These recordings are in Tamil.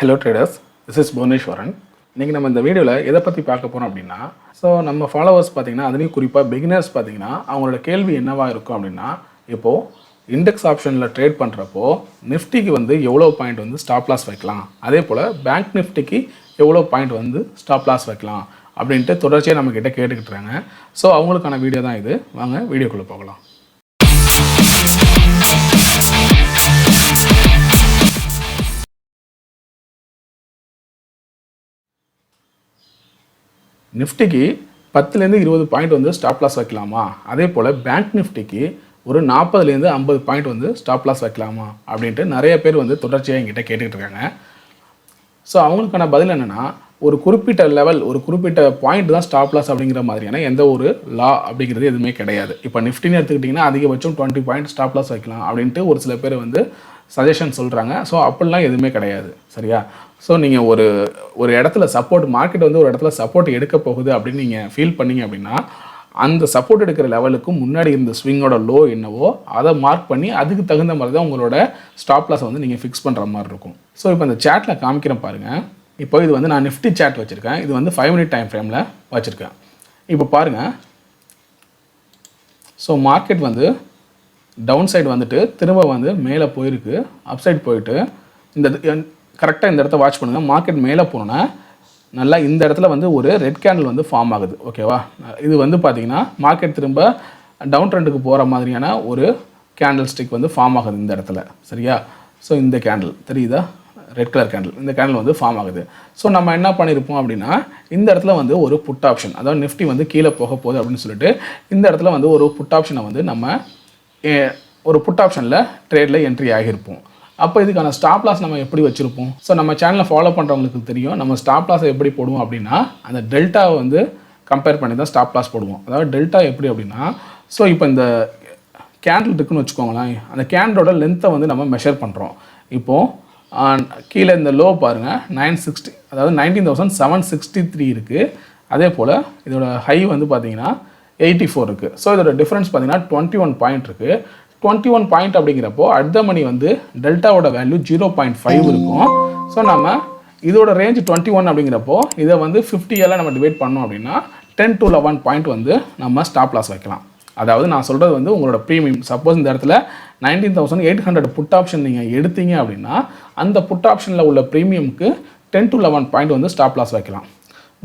Hello traders, this is Bhuneshwaran. இன்றைக்கி நம்ம இந்த வீடியோவில் எதை பற்றி பார்க்க போகிறோம் அப்படின்னா, நம்ம ஃபாலோவர்ஸ் பார்த்திங்கன்னா, அதுலேயும் குறிப்பாக பிகினர்ஸ் பார்த்திங்கன்னா அவங்களோட கேள்வி என்னவாக இருக்கும் அப்படின்னா, இப்போது இண்டெக்ஸ் ஆப்ஷனில் ட்ரேட் பண்ணுறப்போ நிஃப்டிக்கு வந்து எவ்வளோ பாயிண்ட் வந்து ஸ்டாப் லாஸ் வைக்கலாம், அதே போல் பேங்க் நிஃப்டிக்கு எவ்வளோ பாயிண்ட் வந்து ஸ்டாப் லாஸ் வைக்கலாம் அப்படின்ட்டு தொடர்ச்சியாக நம்மக்கிட்ட கேட்டுக்கிட்டுறாங்க. ஸோ அவங்களுக்கான வீடியோ தான் இது. வாங்க வீடியோக்குள்ளே போகலாம். நிஃப்டிக்கு 10லேருந்து 20 பாயிண்ட் வந்து ஸ்டாப் லாஸ் வைக்கலாமா, அதே போல் பேங்க் நிஃப்டிக்கு ஒரு 40லேருந்து 50 பாயிண்ட் வந்து ஸ்டாப் லாஸ் வைக்கலாமா அப்படின்ட்டு நிறைய பேர் வந்து தொடர்ச்சியாக என்கிட்ட கேட்டுக்கிட்டு இருக்காங்க. ஸோ அவங்களுக்கான பதில் என்னென்னா, ஒரு குறிப்பிட்ட லெவல், ஒரு குறிப்பிட்ட பாயிண்ட் தான் ஸ்டாப் லாஸ் அப்படிங்கிற மாதிரியான எந்த ஒரு லா அப்படிங்கிறது எதுவுமே கிடையாது. இப்போ நிஃப்டின்னு எடுத்துக்கிட்டிங்கன்னா அதிகபட்சம் 20 பாயிண்ட் ஸ்டாப் லாஸ் வைக்கலாம் அப்படின்ட்டு ஒரு சில பேர் வந்து சஜஷன் சொல்கிறாங்க. ஸோ அப்படிலாம் எதுவுமே கிடையாது, சரியா? ஸோ நீங்கள் ஒரு இடத்துல சப்போர்ட், மார்க்கெட் வந்து ஒரு இடத்துல சப்போர்ட் எடுக்க போகுது அப்படின்னு நீங்கள் ஃபீல் பண்ணிங்க அப்படின்னா, அந்த சப்போர்ட் எடுக்கிற லெவலுக்கு முன்னாடி இருந்த ஸ்விங்கோட லோ என்னவோ அதை மார்க் பண்ணி அதுக்கு தகுந்த மாதிரி தான் உங்களோட ஸ்டாப் லாஸை வந்து நீங்கள் ஃபிக்ஸ் பண்ணுற மாதிரி இருக்கும். ஸோ இப்போ இந்த சேட்டில் காமிக்கிறேன் பாருங்கள். இப்போ இது வந்து நான் நிஃப்டி சேட் வச்சுருக்கேன். இது வந்து 5 மினிட் டைம் ஃப்ரேமில் வச்சுருக்கேன். இப்போ பாருங்கள். ஸோ மார்க்கெட் வந்து டவுன் சைடு வந்துட்டு திரும்ப வந்து மேலே போயிருக்கு, அப் சைடு போயிட்டு இந்த கரெக்டாக இந்த இடத்த வாட்ச் பண்ணுங்கள். மார்க்கெட் மேலே போனோன்னா நல்லா இந்த இடத்துல வந்து ஒரு ரெட் கேண்டில் வந்து ஃபார்ம் ஆகுது, ஓகேவா? இது வந்து பார்த்திங்கன்னா மார்க்கெட் திரும்ப டவுன் ட்ரெண்டுக்கு போகிற மாதிரியான ஒரு கேண்டில் ஸ்டிக் வந்து ஃபார்ம் ஆகுது இந்த இடத்துல, சரியா? ஸோ இந்த கேண்டில் தெரியுதா, ரெட் கலர் கேண்டில், இந்த கேண்டில் வந்து ஃபார்ம் ஆகுது. ஸோ நம்ம என்ன பண்ணியிருப்போம் அப்படின்னா, இந்த இடத்துல வந்து ஒரு புட் ஆப்ஷன், அதாவது நிஃப்டி வந்து கீழே போக போகுது அப்படின்னு சொல்லிட்டு இந்த இடத்துல வந்து ஒரு புட் ஆப்ஷனை வந்து நம்ம ஒரு புட் ஆப்ஷனில் ட்ரேடில் என்ட்ரி ஆகியிருப்போம். அப்போ இதுக்கான ஸ்டாப் லாஸ் நம்ம எப்படி வச்சுருப்போம்? ஸோ நம்ம சேனலை ஃபாலோ பண்ணுறவங்களுக்கு தெரியும், நம்ம ஸ்டாப் லாஸை எப்படி போடுவோம் அப்படின்னா, அந்த டெல்டாவை வந்து கம்பேர் பண்ணி தான் ஸ்டாப் லாஸ் போடுவோம். அதாவது டெல்டா எப்படி அப்படின்னா, ஸோ இப்போ இந்த கேண்டில் இருக்குன்னு வச்சுக்கோங்களேன், அந்த கேண்டலோட லென்த்தை வந்து நம்ம மெஷர் பண்ணுறோம். இப்போது கீழே இந்த லோ பாருங்கள் 960, அதாவது 19,763 இருக்குது. அதே போல் இதோட ஹை வந்து பார்த்திங்கன்னா 84 இருக்குது. ஸோ இதோட டிஃப்ரென்ஸ் பார்த்திங்கன்னா 21 பாயிண்ட் இருக்குது. 21 பாயிண்ட் அப்படிங்கிறப்போ அட் த மணி வந்து டெல்டாவோட வேல்யூ 0.5 இருக்கும். ஸோ நம்ம இதோட ரேஞ்ச் 21 அப்படிங்கிறப்போ இதை வந்து 50 நம்ம டிவைட் பண்ணோம் அப்படின்னா 10 to 11 பாயிண்ட் வந்து நம்ம ஸ்டாப் லாஸ் வைக்கலாம். அதாவது நான் சொல்கிறது வந்து உங்களோட ப்ரீமியம். சப்போஸ் இந்த இடத்துல 19,800 புட் ஆப்ஷன் நீங்கள் எடுத்தீங்க அப்படின்னா அந்த புட் ஆப்ஷனில் உள்ள ப்ரீமியமுக்கு 10 to 11 பாயிண்ட் வந்து ஸ்டாப் லாஸ் வைக்கலாம்.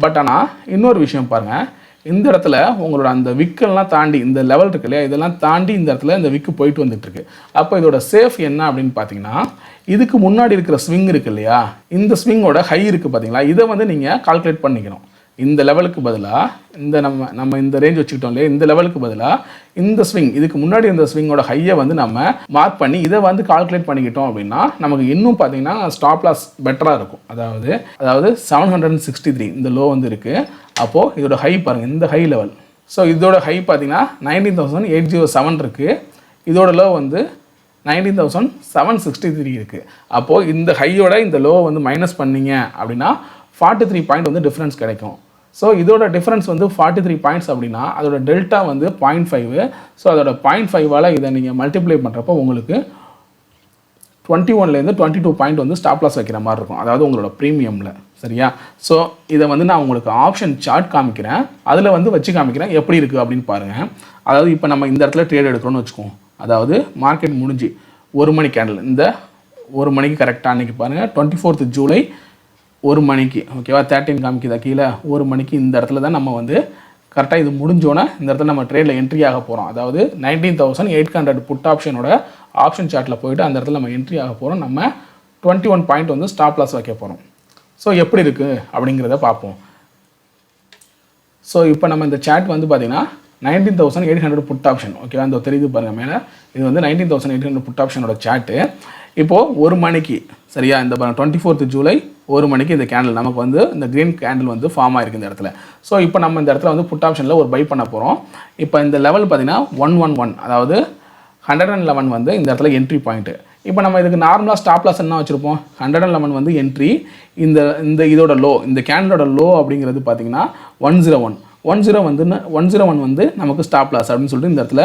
பட் ஆனால் இன்னொரு விஷயம் பாருங்கள், இந்த இடத்துல உங்களோட அந்த விக்கெல்லாம் தாண்டி இந்த லெவல் இருக்கு இல்லையா, இதெல்லாம் தாண்டி இந்த இடத்துல இந்த விக்கு போயிட்டு வந்துட்டுருக்கு. அப்போ இதோட சேஃப் என்ன அப்படின்னு பார்த்தீங்கன்னா, இதுக்கு முன்னாடி இருக்கிற ஸ்விங் இருக்குது இல்லையா, இந்த ஸ்விங்கோட ஹை இருக்குது பார்த்தீங்களா, இதை வந்து நீங்கள் கால்குலேட் பண்ணிக்கணும். இந்த லெவலுக்கு பதிலாக இந்த நம்ம இந்த ரேஞ்ச் வச்சுக்கிட்டோம் இல்லையா, இந்த லெவலுக்கு பதிலாக இந்த ஸ்விங், இதுக்கு முன்னாடி இந்த ஸ்விங்கோட ஹையை வந்து நம்ம மார்க் பண்ணி இதை வந்து கால்குலேட் பண்ணிக்கிட்டோம் அப்படின்னா நமக்கு இன்னும் பார்த்தீங்கன்னா ஸ்டாப் லாஸ் பெட்டராக இருக்கும். அதாவது 763 இந்த லோ வந்து இருக்குது. அப்போது இதோட ஹை பாருங்கள், இந்த ஹை லெவல். ஸோ இதோட ஹை பார்த்தீங்கன்னா 19,807 இருக்குது. இதோட லோ வந்து 19,763 இருக்குது. அப்போது இந்த ஹையோட இந்த லோ வந்து மைனஸ் பண்ணிங்க அப்படின்னா 43 பாயிண்ட் வந்து டிஃப்ரென்ஸ் கிடைக்கும். ஸோ இதோட டிஃப்ரென்ஸ் வந்து 43 பாயிண்ட்ஸ் அப்படின்னா அதோட டெல்டா வந்து 0.5. ஸோ அதோட 0.5ஆல் இதை நீங்கள் மல்டிப்ளை பண்ணுறப்போ உங்களுக்கு 21லேருந்து 22 பாயிண்ட் வந்து ஸ்டாப் லாஸ் வைக்கிற மாதிரி இருக்கும், அதாவது உங்களோட ப்ரீமியமில், சரியா? ஸோ இதை வந்து நான் உங்களுக்கு ஆப்ஷன் சார்ட் காமிக்கிறேன், அதில் வந்து வச்சு காமிக்கிறேன் எப்படி இருக்குது அப்படின்னு பாருங்கள். அதாவது இப்போ நம்ம இந்த இடத்துல ட்ரேட் எடுக்கிறோன்னு வச்சுக்கோம். அதாவது மார்க்கெட் முடிஞ்சு 1 மணி கேண்டில், இந்த 1 மணிக்கு கரெக்டாக அன்றைக்கி பாருங்கள் 24th ஜூலை 1 மணிக்கு, ஓகேவா? 13 காமிக்குதா கீழே, 1 மணிக்கு இந்த இடத்துல தான் நம்ம வந்து கரெக்டாக இது முடிஞ்சோன்னா இந்த இடத்துல நம்ம ட்ரேடில் என்ட்ரி ஆக போகிறோம். அதாவது 19,800 புட் ஆப்ஷனோட ஆப்ஷன் சார்ட்டில் போயிட்டு அந்த இடத்துல நம்ம என்ட்ரி ஆக போகிறோம். நம்ம 21 பாயிண்ட் வந்து ஸ்டாப் லாஸ் வைக்க போகிறோம். ஸோ எப்படி இருக்குது அப்படிங்கிறத பார்ப்போம். ஸோ இப்போ நம்ம இந்த சார்ட் வந்து பார்த்திங்கன்னா 19,800 புட் ஆப்ஷன், ஓகேவா? இந்த தெரியுது பாருங்கள் மேலே, இது வந்து 19,800 புட் ஆப்ஷனோட சார்ட்டு. இப்போது 1 மணிக்கு, சரியா? இந்த 24th ஜூலை 1 மணிக்கு இந்த கேண்டில் நமக்கு வந்து இந்த க்ரீன் கேண்டில் வந்து ஃபார்ம் ஆகிருக்கு இந்த இடத்துல. ஸோ இப்போ நம்ம இந்த இடத்துல வந்து புட் ஆப்ஷனில் ஒரு பை பண்ண போகிறோம். இப்போ இந்த லெவல் பார்த்திங்கன்னா 111, அதாவது 111 வந்து இந்த இடத்துல என்ட்ரி பாயிண்ட்டு. இப்போ நம்ம இதுக்கு நார்மலாக ஸ்டாப் லாஸ் என்ன வச்சுருப்போம், 111 வந்து என்ட்ரி. இந்த இதோட லோ, இந்த கேண்டலோட லோ அப்படிங்கிறது பார்த்திங்கன்னா 101 வந்து நமக்கு ஸ்டாப் லாஸ் அப்படின்னு சொல்லிட்டு இந்த இடத்துல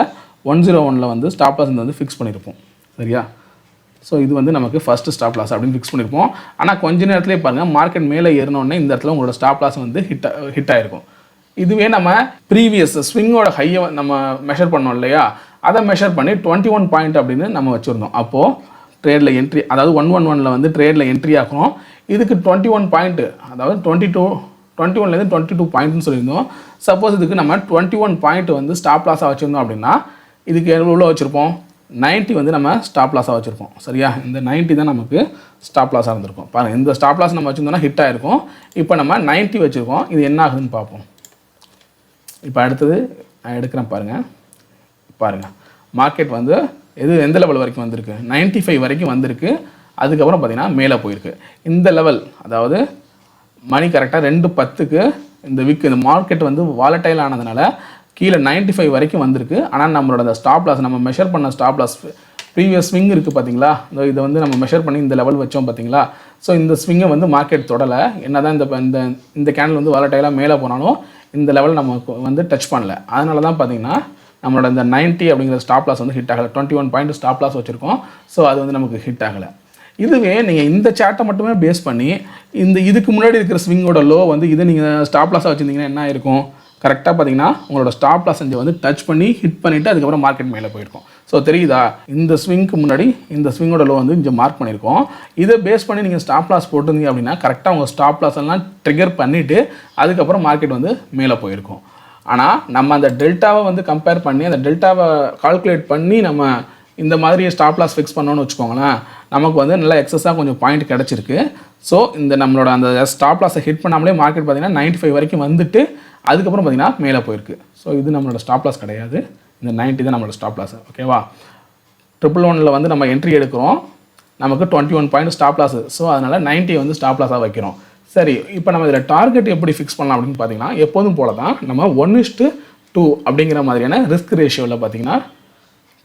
101ல் வந்து ஸ்டாப் லாஸ் வந்து ஃபிக்ஸ் பண்ணியிருப்போம், சரியா? ஸோ இது வந்து நமக்கு ஃபஸ்ட்டு ஸ்டாப் லாஸ் அப்படின்னு ஃபிக்ஸ் பண்ணியிருப்போம். ஆனால் கொஞ்ச நேரத்துலேயே பாருங்கள் மார்க்கெட் மேலே ஏறினோடனே இந்த இடத்துல உங்களோட ஸ்டாப் லாஸ் வந்து ஹிட் ஆகிருக்கும். இதுவே நம்ம ப்ரீவியஸ் ஸ்விங்கோட ஹையை நம்ம மெஷர் பண்ணோம் இல்லையா, அதை மெஷர் பண்ணி 21 பாயிண்ட் அப்படின்னு நம்ம வச்சுருந்தோம். அப்போது ட்ரேடில் என்ட்ரி, அதாவது 111 வந்து ட்ரேடில் என்ட்ரி ஆகணும். இதுக்கு 21 பாயிண்ட்டு, அதாவது 21லேருந்து 22 பாயிண்ட்னு சொல்லியிருந்தோம். சப்போஸ் இதுக்கு நம்ம 21 பாயிண்ட் வந்து ஸ்டாப் லாஸாக வச்சுருந்தோம் அப்படின்னா இதுக்கு எவ்வளோ வச்சுருப்போம், 90 வந்து நம்ம ஸ்டாப் லாஸாக வச்சுருப்போம். சரியா, இந்த 90 தான் நமக்கு ஸ்டாப் லாஸாக இருந்திருக்கும். பாருங்கள், இந்த ஸ்டாப் லாஸ் நம்ம வச்சுருந்தோம்னா ஹிட் ஆகிருக்கும். இப்போ நம்ம 90 வச்சுருக்கோம். இது என்ன ஆகுதுன்னு பார்ப்போம். இப்போ அடுத்தது நான் எடுக்கிறேன் பாருங்கள் மார்க்கெட் வந்து எந்த லெவல் வரைக்கும் வந்திருக்கு, 95 வரைக்கும் வந்திருக்கு. அதுக்கப்புறம் பார்த்திங்கன்னா மேலே போயிருக்கு. இந்த லெவல், அதாவது மணி கரெக்டாக 2:10க்கு இந்த மார்க்கெட் வந்து வாலட்டைல் ஆனதுனால கீழே 95 வரைக்கும் வந்திருக்கு. ஆனால் நம்மளோட அந்த ஸ்டாப் லாஸ், நம்ம மெஷர் பண்ண ஸ்டாப் லாஸ் ப்ரீவியஸ் ஸ்விங் இருக்குது பார்த்தீங்களா, இதை வந்து நம்ம மெஷர் பண்ணி இந்த லெவல் வச்சோம் பார்த்தீங்களா. ஸோ இந்த ஸ்விங்கை வந்து மார்க்கெட் தொடலை. என்ன தான் இந்த கேண்டில் வந்து வாலட்டைலாக மேலே போனாலும் இந்த லெவல் நமக்கு வந்து டச் பண்ணல. அதனால தான் பார்த்தீங்கன்னா நம்மளோட இந்த 90 அப்படிங்கிற ஸ்டாப் லாஸ் வந்து ஹிட் ஆகலை. 21 பாயிண்ட் ஸ்டாப் லாஸ் வச்சுருக்கோம். ஸோ அது வந்து நமக்கு ஹிட் ஆகலை. இதுவே நீங்கள் இந்த சார்ட்டை மட்டுமே பேஸ் பண்ணி இதுக்கு முன்னாடி இருக்கிற ஸ்விங்கோட லோ வந்து இதை நீங்கள் ஸ்டாப் லாஸாக வச்சுருந்தீங்கன்னா என்ன இருக்கும், கரெக்டாக பார்த்தீங்கன்னா உங்களோட ஸ்டாப் லாஸ் வந்து டச் பண்ணி ஹிட் பண்ணிவிட்டு அதுக்கப்புறம் மார்க்கெட் மேலே போயிருக்கும். ஸோ தெரியுதா, இந்த ஸ்விங்க்கு முன்னாடி இந்த ஸ்விங்கோட லோ வந்து இங்கே மார்க் பண்ணியிருக்கோம். இதை பேஸ் பண்ணி நீங்கள் ஸ்டாப் லாஸ் போட்டிருந்தீங்க அப்படின்னா கரெக்டாக உங்கள் ஸ்டாப் லாஸ் எல்லாம் ட்ரிகர் பண்ணிவிட்டு அதுக்கப்புறம் மார்க்கெட் வந்து மேலே போயிருக்கும். ஆனால் நம்ம அந்த டெல்டாவை வந்து கம்பேர் பண்ணி அந்த டெல்டாவை கால்குலேட் பண்ணி நம்ம இந்த மாதிரி ஸ்டாப் லாஸ் ஃபிக்ஸ் பண்ணோன்னு வச்சுக்கோங்களேன், நமக்கு வந்து நல்லா எக்ஸஸாக கொஞ்சம் பாயிண்ட் கிடச்சிருக்கு. ஸோ இந்த நம்மளோட அந்த ஸ்டாப் லாஸை ஹிட் பண்ணாமலே மார்க்கெட் பார்த்திங்கன்னா 95 வரைக்கும் வந்துட்டு அதுக்கப்புறம் பார்த்திங்கன்னா மேலே போயிருக்கு. ஸோ இது நம்மளோட ஸ்டாப் லாஸ் கிடையாது, இந்த 90 தான் நம்மளோட ஸ்டாப் லாஸ். ஓகேவா, 111 வந்து நம்ம என்ட்ரி எடுக்கிறோம், நமக்கு 21 பாயிண்ட் ஸ்டாப் லாஸ். ஸோ அதனால் 90 வந்து ஸ்டாப் லாஸாக வைக்கிறோம். சரி, இப்போ நம்ம இதில் டார்கெட் எப்படி ஃபிக்ஸ் பண்ணலாம் அப்படின்னு பார்த்தீங்கன்னா எப்போதும் போல தான் நம்ம 1:2 அப்படிங்கிற மாதிரியான ரிஸ்க் ரேஷியோவில் பார்த்தீங்கன்னா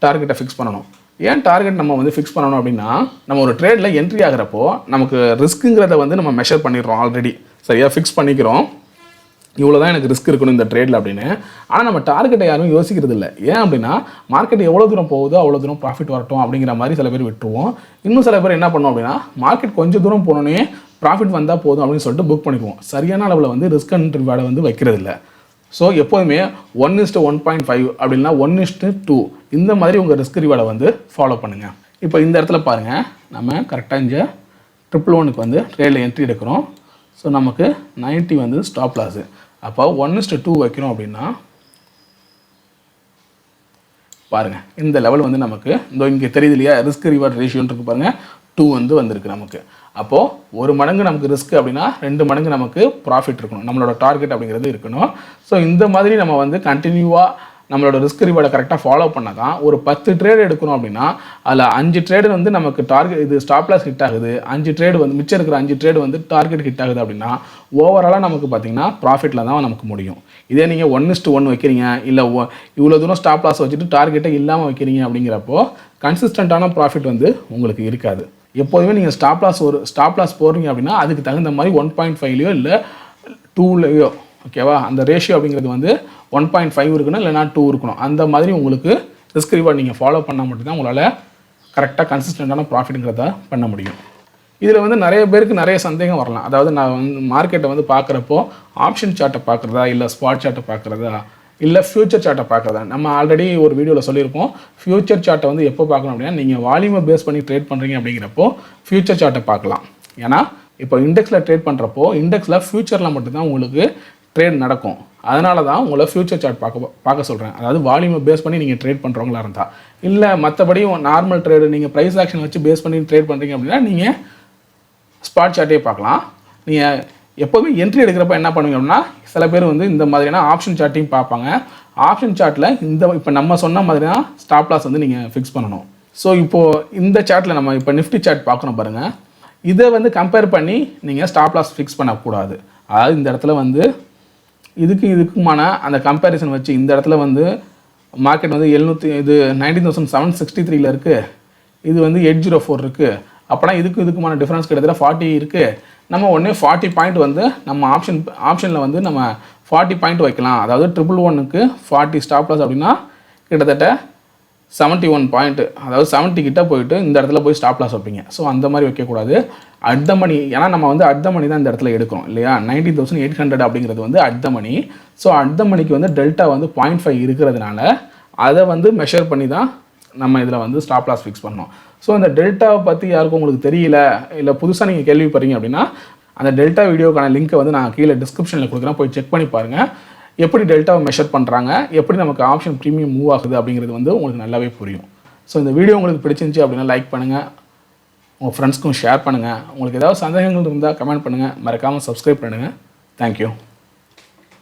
டார்கெட்டை ஃபிக்ஸ் பண்ணணும். ஏன் டார்கெட் நம்ம வந்து ஃபிக்ஸ் பண்ணணும் அப்படின்னா, நம்ம ஒரு ட்ரேடில் என்ட்ரி ஆகிறப்போ நமக்கு ரிஸ்க்குங்கிறத வந்து நம்ம மெஷர் பண்ணிடுறோம் ஆல்ரெடி. சரியாக ஃபிக்ஸ் பண்ணிக்கிறோம், இவ்வளோ தான் எனக்கு ரிஸ்க் இருக்கணும் இந்த ட்ரேடில் அப்படின்னு. ஆனால் நம்ம டார்கெட்டை யாரும் யோசிக்கிறது இல்லை. ஏன் அப்படின்னா மார்க்கெட் எவ்வளோ தூரம் போகுதோ அவ்வளோ தூரம் ப்ராஃபிட் வரட்டும் அப்படிங்கிற மாதிரி சில பேர் விட்டுருவோம். இன்னும் சில பேர் என்ன பண்ணோம் அப்படின்னா மார்க்கெட் கொஞ்சம் தூரம் போனோன்னே ப்ராஃபிட் வந்தால் போதும் அப்படின்னு சொல்லிட்டு புக் பண்ணிக்குவோம். சரியான அளவில் வந்து ரிஸ்க் அண்ட் ரிவார்டை வந்து வைக்கிறது இல்லை. ஸோ எப்போதுமே 1:1.5 அப்படின்னா 1:2 இந்த மாதிரி உங்கள் ரிஸ்க் ரிவார்டை வந்து ஃபாலோ பண்ணுங்கள். இப்போ இந்த இடத்துல பாருங்கள், நம்ம கரெக்டாக இங்கே 111க்கு வந்து ட்ரேடில் என்ட்ரி எடுக்கிறோம். ஸோ நமக்கு 90 வந்து ஸ்டாப் லாஸு. அப்போ 1:2 வைக்கிறோம் அப்படின்னா பாருங்கள் இந்த லெவல் வந்து நமக்கு இங்கே தெரியுது இல்லையா, ரிஸ்க் ரிவார்ட் ரேஷியோன்னு இருக்கு பாருங்கள், 2 வந்து வந்திருக்கு நமக்கு. அப்போது 1 மடங்கு நமக்கு ரிஸ்க் அப்படின்னா 2 மடங்கு நமக்கு ப்ராஃபிட் இருக்கணும், நம்மளோட டார்கெட் அப்படிங்கிறது இருக்கணும். ஸோ இந்த மாதிரி நம்ம வந்து கண்டினியூவாக நம்மளோட ரிஸ்க் ரிவார்டை கரெக்டாக ஃபாலோ பண்ணால் தான் ஒரு 10 ட்ரேடு எடுக்கணும் அப்படின்னா அதில் 5 ட்ரேடு வந்து நமக்கு டார்கெட் இது ஸ்டாப் லாஸ் ஹிட் ஆகுது, 5 ட்ரேடு வந்து மிச்சம் இருக்கிற 5 ட்ரேடு வந்து டார்கெட் ஹிட் ஆகுது அப்படின்னா ஓவராலாக நமக்கு பார்த்திங்கன்னா ப்ராஃபிட்டில் தான் நமக்கு முடியும். இதே நீங்கள் 1:1 வைக்கிறீங்க, இல்லை இவ்வளோ தூரம் ஸ்டாப் லாஸ் வச்சுட்டு டார்கெட்டை இல்லாமல் வைக்கிறீங்க அப்படிங்கிறப்போ கன்சிஸ்டண்ட்டான ப்ராஃபிட் வந்து உங்களுக்கு இருக்காது. எப்போதுமே நீங்கள் ஸ்டாப் லாஸ் போடுறீங்க அப்படின்னா அதுக்கு தகுந்த மாதிரி 1.5லையோ இல்லை 2லையோ, ஓகேவா, அந்த ரேஷியோ அப்படிங்கிறது வந்து 1.5 இருக்கணும் இல்லைனா 2 இருக்கணும். அந்த மாதிரி உங்களுக்கு ரிஸ்க் ரிவார்ட் நீங்கள் ஃபாலோ பண்ணால் மட்டும்தான் உங்களால் கரெக்டாக கன்சிஸ்டண்ட்டான ப்ராஃபிட்டுங்கிறத பண்ண முடியும். இதில் வந்து நிறைய பேருக்கு நிறைய சந்தேகம் வரலாம். அதாவது நான் வந்து மார்க்கெட்டை வந்து பார்க்குறப்போ ஆப்ஷன் சார்ட்டை பார்க்குறதா இல்லை ஸ்பாட் சார்ட்டை பார்க்குறதா இல்லை ஃபியூச்சர் சார்ட்டை பார்க்குறதா. நம்ம ஆல்ரெடி ஒரு வீடியோவில் சொல்லியிருப்போம், ஃபியூச்சர் சார்ட்டை வந்து எப்போ பார்க்கணும் அப்படின்னா நீங்கள் வால்யூமை பேஸ் பண்ணி ட்ரேட் பண்ணுறீங்க அப்படிங்கிறப்போ ஃபியூச்சர் சார்ட்டை பார்க்கலாம். ஏன்னா இப்போ இண்டெக்ஸில் ட்ரேட் பண்ணுறப்போ இண்டெக்ஸில் ஃபியூச்சரில் மட்டும்தான் உங்களுக்கு ட்ரேட் நடக்கும். அதனால தான் உங்களை ஃபியூச்சர் சார்ட் பார்க்க சொல்கிறேன். அதாவது வால்யூமை பேஸ் பண்ணி நீங்கள் ட்ரேட் பண்ணுறவங்களா இருந்தால், இல்லை மற்றபடி நார்மல் ட்ரேடு நீங்கள் ப்ரைஸ் ஆக்ஷன் வச்சு பேஸ் பண்ணி ட்ரேட் பண்ணுறீங்க அப்படின்னா நீங்கள் ஸ்பாட் சார்ட்டே பார்க்கலாம். நீங்கள் எப்போதுமே என்ட்ரி எடுக்கிறப்ப என்ன பண்ணுவீங்க அப்படின்னா சில பேர் வந்து இந்த மாதிரியான ஆப்ஷன் சார்ட்டையும் பார்ப்பாங்க. ஆப்ஷன் சார்ட்டில் இப்போ நம்ம சொன்ன மாதிரி தான் ஸ்டாப் லாஸ் வந்து நீங்கள் ஃபிக்ஸ் பண்ணணும். ஸோ இப்போது இந்த சார்ட்டில் நம்ம இப்போ நிஃப்டி சார்ட் பார்க்கணும் பாருங்கள், இதை வந்து கம்பேர் பண்ணி நீங்கள் ஸ்டாப் லாஸ் ஃபிக்ஸ் பண்ணக்கூடாது. அதாவது இந்த இடத்துல வந்து இதுக்குமான அந்த கம்பேரிசன் வச்சு இந்த இடத்துல வந்து மார்க்கெட் வந்து 19,763 இருக்குது, இது வந்து 804 இருக்குது. அப்போனா இதுக்குமான டிஃப்ரென்ஸ் கிட்டத்தட்ட 40 இருக்குது. நம்ம உடனே 40 பாயிண்ட் வந்து நம்ம ஆப்ஷனில் வந்து நம்ம 40 பாயிண்ட் வைக்கலாம். அதாவது 111க்கு 40 ஸ்டாப் லாஸ் அப்படின்னா கிட்டத்தட்ட 71 பாயிண்ட், அதாவது 70 கிட்ட போயிட்டு இந்த இடத்துல போய் ஸ்டாப் லாஸ் வைப்பீங்க. ஸோ அந்த மாதிரி வைக்கக்கூடாது. அட் த மணி, ஏன்னா நம்ம வந்து அட் த மணி தான் இந்த இடத்துல எடுக்கிறோம் இல்லையா. 19,800 அப்படிங்கிறது வந்து at the money. So at the மணிக்கு வந்து டெல்டா வந்து 0.5 இருக்கிறதுனால அதை வந்து மெஷர் பண்ணி தான் நம்ம இதில் வந்து ஸ்டாப் லாஸ் ஃபிக்ஸ் பண்ணோம். ஸோ அந்த டெல்டாவை பற்றி யாருக்கும் உங்களுக்கு தெரியல, இல்லை புதுசாக நீங்கள் கேள்விப்படுறீங்க அப்படின்னா அந்த டெல்டா வீடியோக்கான லிங்க்கை வந்து நான் கீழே டிஸ்கிரிப்ஷனில் கொடுக்குறேன், போய் செக் பண்ணி பாருங்கள். எப்படி டெல்டாவை மெஷர் பண்ணுறாங்க, எப்படி நமக்கு ஆப்ஷன் ப்ரீமியம் மூவ் ஆகுது அப்படிங்கிறது வந்து உங்களுக்கு நல்லாவே புரியும். ஸோ இந்த வீடியோ உங்களுக்கு பிடிச்சிருந்துச்சி அப்படின்னா லைக் பண்ணுங்கள், உங்கள் ஃப்ரெண்ட்ஸ்க்கும் ஷேர் பண்ணுங்கள். உங்களுக்கு ஏதாவது சந்தேகங்கள் இருந்தால் கமெண்ட் பண்ணுங்கள், மறக்காமல் சப்ஸ்கிரைப் பண்ணுங்கள். தேங்க்யூ.